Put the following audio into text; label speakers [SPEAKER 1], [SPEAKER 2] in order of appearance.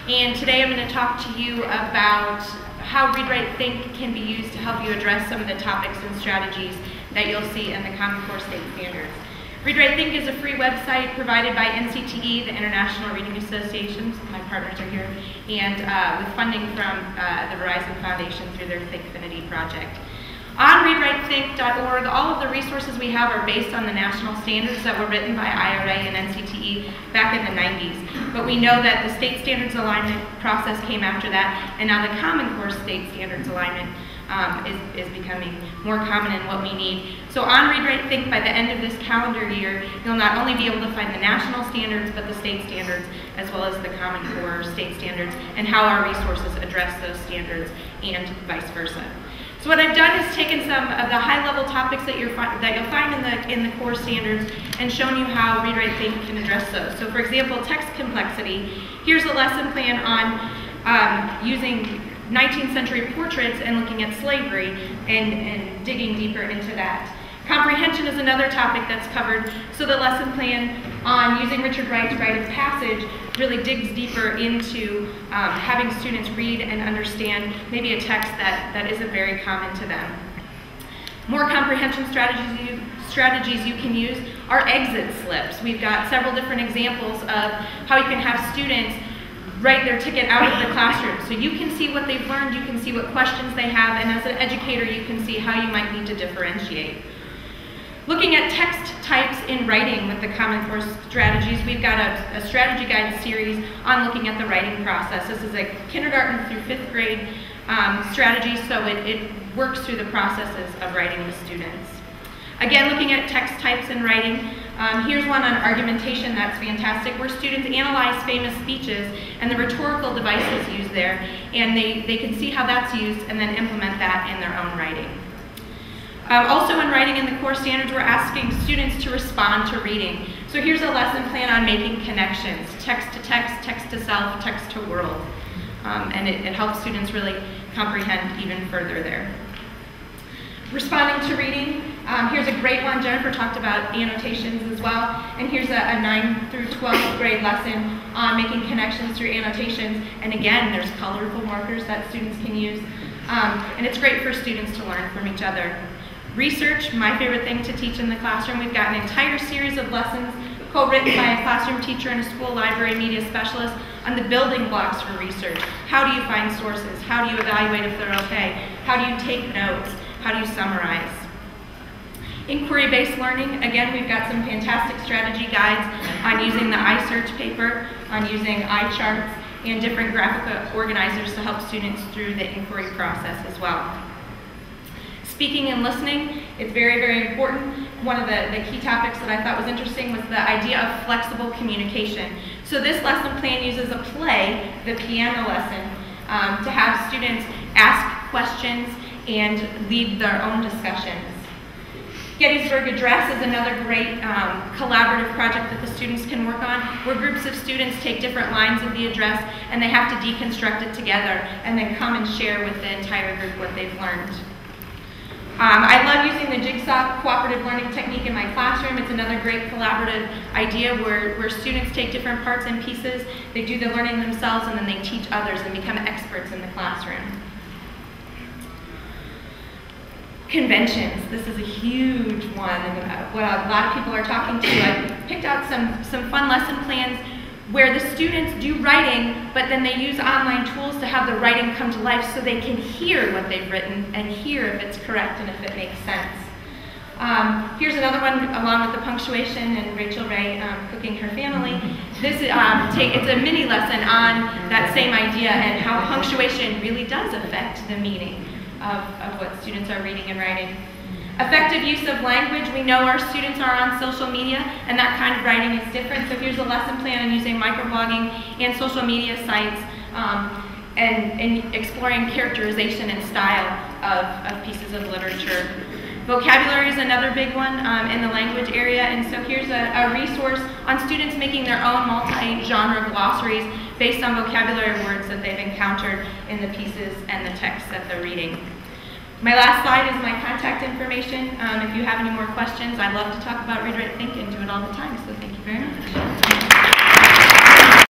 [SPEAKER 1] And today I'm going to talk to you about how Read, Write, Think can be used to help you address some of the topics and strategies that you'll see in the Common Core State Standards. Read, Write, Think is a free website provided by NCTE, the International Reading Association. My partners are here, and with funding from the Verizon Foundation through their Thinkfinity project. On readwritethink.org, all of the resources we have are based on the national standards that were written by IRA and NCTE back in the 90s. But we know that the state standards alignment process came after that, and now the Common Core State Standards alignment is becoming more common in what we need. So on Read, Write, Think, by the end of this calendar year, you'll not only be able to find the national standards, but the state standards, as well as the Common Core State Standards, and how our resources address those standards, and vice versa. So what I've done is taken some of the high-level topics that you'll find in the core standards and shown you how Read, Write, Think can address those. So for example, text complexity. Here's a lesson plan on using 19th century portraits and looking at slavery and digging deeper into that. Comprehension is another topic that's covered. So the lesson plan on using Richard Wright's rite of passage really digs deeper into having students read and understand maybe a text that isn't very common to them. More comprehension strategies you can use are exit slips. We've got several different examples of how you can have students write their ticket out of the classroom. So you can see what they've learned, you can see what questions they have, and as an educator you can see how you might need to differentiate. Looking at text types in writing with the Common Core strategies, we've got a strategy guide series on looking at the writing process. This is a kindergarten through 5th grade strategy, so it works through the processes of writing with students. Again, looking at text types in writing, here's one on argumentation that's fantastic, where students analyze famous speeches and the rhetorical devices used there, and they can see how that's used and then implement that in their own writing. Also in writing in the core standards, we're asking students to respond to reading. So here's a lesson plan on making connections, text to text, text to self, text to world. And it helps students really comprehend even further there. Responding to reading, here's a great one. Jennifer talked about annotations as well. And here's a 9th through 12th grade lesson on making connections through annotations. And again, there's colorful markers that students can use. And it's great for students to learn from each other. Research, my favorite thing to teach in the classroom. We've got an entire series of lessons co-written by a classroom teacher and a school library media specialist on the building blocks for research. How do you find sources? How do you evaluate if they're okay? How do you take notes? How do you summarize? Inquiry-based learning, again, we've got some fantastic strategy guides on using the iSearch paper, on using iCharts, and different graphic organizers to help students through the inquiry process as well. Speaking and listening, it's very, very important. One of the key topics that I thought was interesting was the idea of flexible communication. So this lesson plan uses a play, the piano lesson, to have students ask questions and lead their own discussions. Gettysburg Address is another great collaborative project that the students can work on, where groups of students take different lines of the address and they have to deconstruct it together and then come and share with the entire group what they've learned. I love using the jigsaw cooperative learning technique in my classroom. It's another great collaborative idea where students take different parts and pieces, they do the learning themselves, and then they teach others and become experts in the classroom. Conventions. This is a huge one, and what a lot of people are talking to. I picked out some fun lesson plans where the students do writing, but then they use online tools to have the writing come to life so they can hear what they've written and hear if it's correct and if it makes sense. Here's another one along with the punctuation and Rachel Ray cooking her family. This it's a mini lesson on that same idea and how punctuation really does affect the meaning of what students are reading and writing. Effective use of language. We know our students are on social media, and that kind of writing is different. So here's a lesson plan on using microblogging and social media sites and exploring characterization and style of pieces of literature. Vocabulary is another big one in the language area, and so here's a resource on students making their own multi-genre glossaries based on vocabulary words that they've encountered in the pieces and the texts that they're reading. My last slide is my contact information. If you have any more questions, I'd love to talk about Read, Write, Think and do it all the time, so thank you very much.